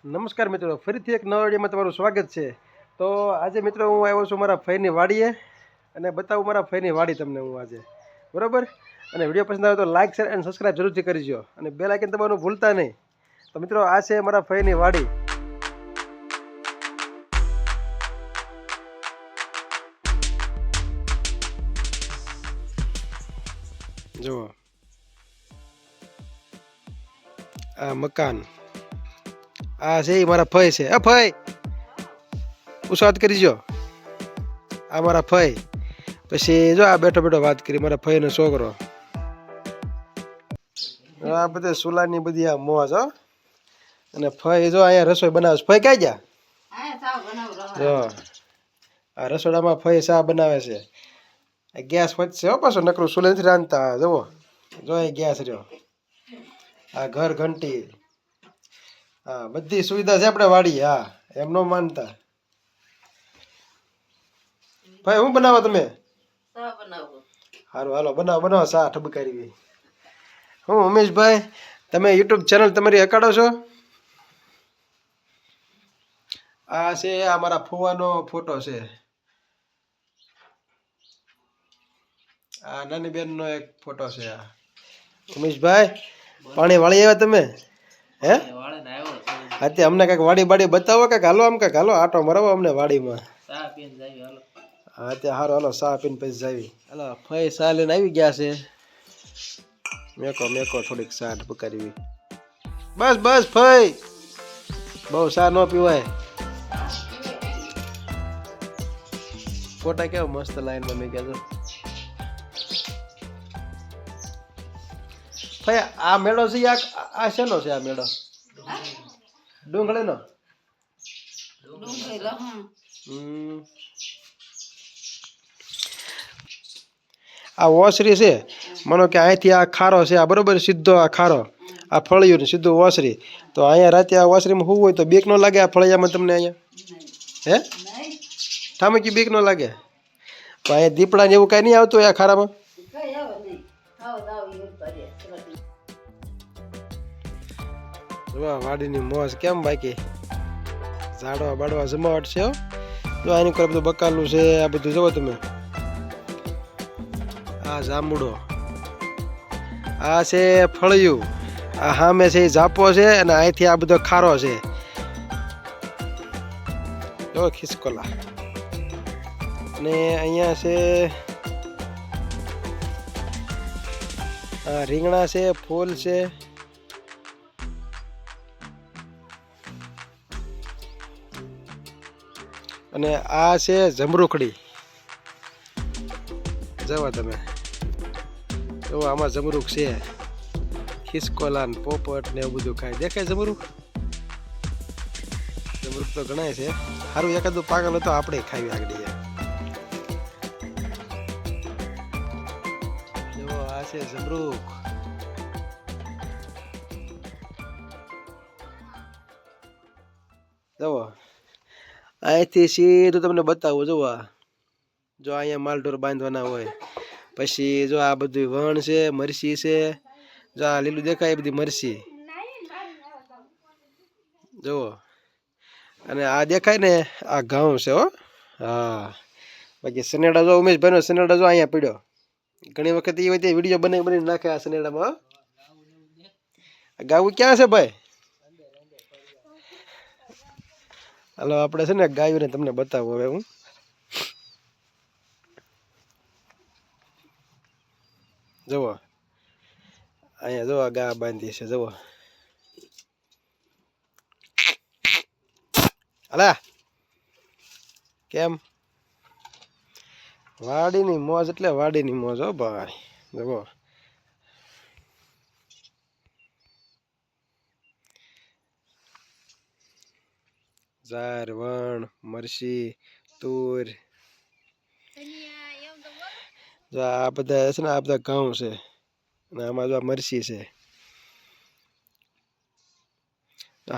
નમસ્કાર મિત્રો, ફરીથી એક નવા વિડીયોમાં તમારું સ્વાગત છે। તો આજે મિત્રો હું આવ્યો છું મારા ફઈની વાડીએ અને બતાવું મારા ફઈની વાડી તમને હું આજે, બરાબર। અને વિડીયો પસંદ આવે તો લાઇક શેર અને સબસ્ક્રાઈબ જરૂરથી કરજો અને બેલ આઇકન દબાવવાનું ભૂલતા નહીં। તો મિત્રો આ છે મારા ફઈની વાડી। જુઓ આ મકાન, આ છે મારા ફઈ છે। આ ફઈ ઉસાદ કરીજો, આ મારા ફઈ। પછી જો આ બેઠો બેઠો વાત કરી મારા ફઈનો છોકરો। આ બધે સુલાની બધી આ મોજ હો। અને ફઈ જો અહીંયા રસોઈ બનાવે છે। ફઈ ક્યાં ગયા? જો આ રસોડામાં ફઈ ચા બનાવે છે। ગેસ વધશે હો, પાછો નકરું સુલે નથી રાંધતા। જુઓ જો અહીં ગેસ રહ્યો, આ ઘર ઘંટી, હા બધી સુવિધા છે આપણે વાડી। હા એમ ન માનતા। ભાઈ શું બનાવો તમે? સારું હાલો બનાવો બનાવો ચા ઠબકારી। હું ઉમેશભાઈ, તમે યુટ્યુબ ચેનલ તમારી અકાડો છો? આ છે આ મારા ફુવાનો ફોટો છે। આ નાની બેનનો એક ફોટો છે। આ ઉમેશભાઈ પાણી વાળી આવ્યા તમે? હે અત્યારે અમને કઈક વાડી બાડી બતાવો, કઈક હાલો આમ કઈક હાલો આટો મરાવો અમને વાડીમાં। હા ત્યાં સારું હાલો ચા પીને પછી જાવી। હાલો ફઈ ચા લઈને આવી ગયા છે। મેકો મેકો થોડીક ચા ઠબકારી। બસ બસ ફઈ બહુ ચા ન પીવાય। ફોટા કેવો મસ્ત લાઈનમાં મેં કહેતો। ભાઈ આ મેળો છે આ શેનો છે? આ મેળો ડુંગળીનો? આ ઓસરી છે, માનો કે અહીંથી આ ખારો છે, આ બરોબર સીધો આ ખારો આ ફળિયું ને સીધું ઓસરી। તો અહીંયા રાતે આ ઓસરીમાં શું હોય તો બીક ન લાગે આ ફળિયામાં તમને? અહીંયા હે ઠામકી બીક ન લાગે? તો અહીંયા દીપડા ને એવું કઈ નહીં આવતું આ ખારામાં? વાડીની મોજ કેમ બાકી ઝાડવા બાડવા જમાવટ છે। જો આની ઉપર બધું બકાલું છે, આ બધું જોવો તમે। આ જાંબુડો, આ છે ફળિયું, આ સામે છે જાપો છે અને અહીંથી આ બધો ખારો છે। જો ખિસકોલા, અને અહીંયા છે આ રીંગણા છે, ફૂલ છે, અને આ છે જમરૂખડી। જવા તમે જો આમાં જમરૂખ છે, ખિસકોલા ને પોપટ ને એવું બધું ખાય। દેખાય જમરૂખ? જમરૂખ તો ગણાય છે। સારું એકાદું પાગલ હતો આપણે ખાવી આગળ। જો આ છે જમરૂખ। જુઓ અહીંથી સીધું તમને બતાવું। જુઓ જો અહીંયા માલઢોર બાંધવાના હોય, પછી જો આ બધું વણ છે, મરસી છે, જો આ લીલું દેખાય એ બધી મરસી। જુઓ અને આ દેખાય ને આ ઘઉં છે હો। હા બાકી સનેડા જો ઉમેશભાઈનો સનેડા જો અહીંયા પડ્યો। ઘણી વખત એ હોય વિડીયો બનાવી બનાવી નાખે આ સનેડામાં। ગાવું ક્યાં છે ભાઈ? હાલો આપણે છે ને ગાયોને તમને બતાવું હવે હું। જુઓ અહીંયા જો ગા બાંધી છે। જુઓ અલા કેમ વાડીની મોજ એટલે વાડીની મોજ હો ભાઈ। જુઓ ઝાર, વણ, મરસી, તુર, જો આ બધા છે ને આ બધા ઘઉં છે, અને આમાં જો મરસી છે।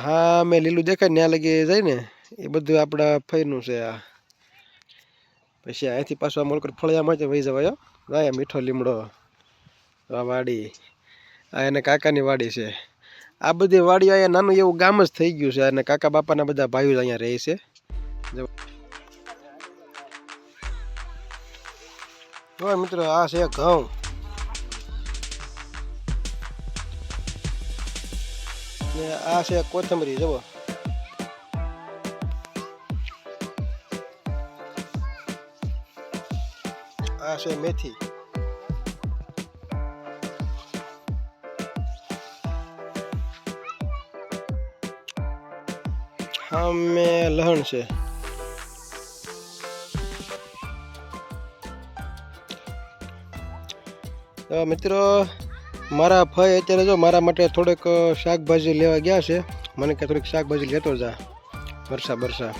હા મેં લીલું દેખાય ત્યાં લગી જાય ને એ બધું આપણા ફઈનું છે। આ પછી અહીંથી પાછું આ મોલકર ફળિયામાં જ વહી જવાય। આ મીઠો લીમડો, આ વાડી, આ એને કાકાની વાડી છે। આ બધી વાડીઓ અહીંયા નાનું એવું ગામ જ થઈ ગયું છે અને કાકા બાપાના બધા ભાઈઓ અહીંયા રહે છે. જો મિત્રો આ છે ઘઉં. ને આ છે કોથમરી જુઓ. આ છે મેથી. સામે લહણ છે. તો મિત્રો મારા ભાઈ અત્યારે જો મારા માટે થોડીક શાકભાજી લેવા ગયા છે. મને કે થોડીક શાકભાજી લેતો જા બરસા બરસા.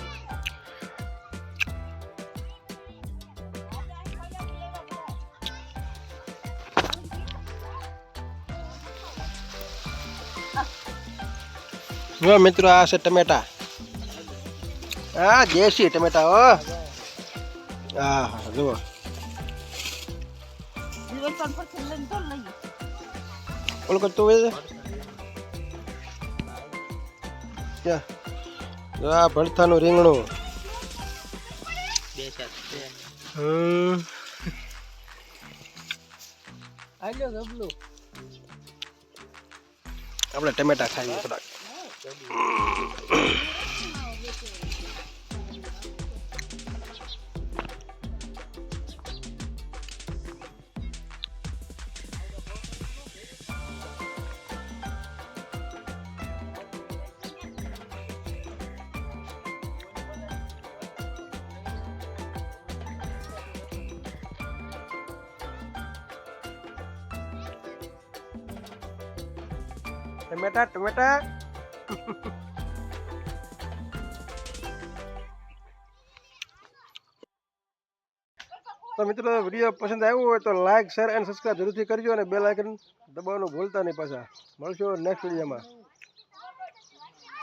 જો મિત્રો આ છે ટમેટા. હા દેશી ટમેટા હો. હા જુઓ. ઓલું કરતું હોય છે. આ ભરથાનું રીંગણું. આપણે ટમેટા ખાઈએ થોડાક. ટમેટા ટમેટા. તો મિત્રો વિડીયો પસંદ આવ્યો હોય તો લાઈક શેર અને સબસ્ક્રાઇબ જરૂરથી કરજો અને બેલ આઇકન દબાવવાનું ભૂલતા નહીં. પાછા મળશું નેક્સ્ટ વિડીયોમાં.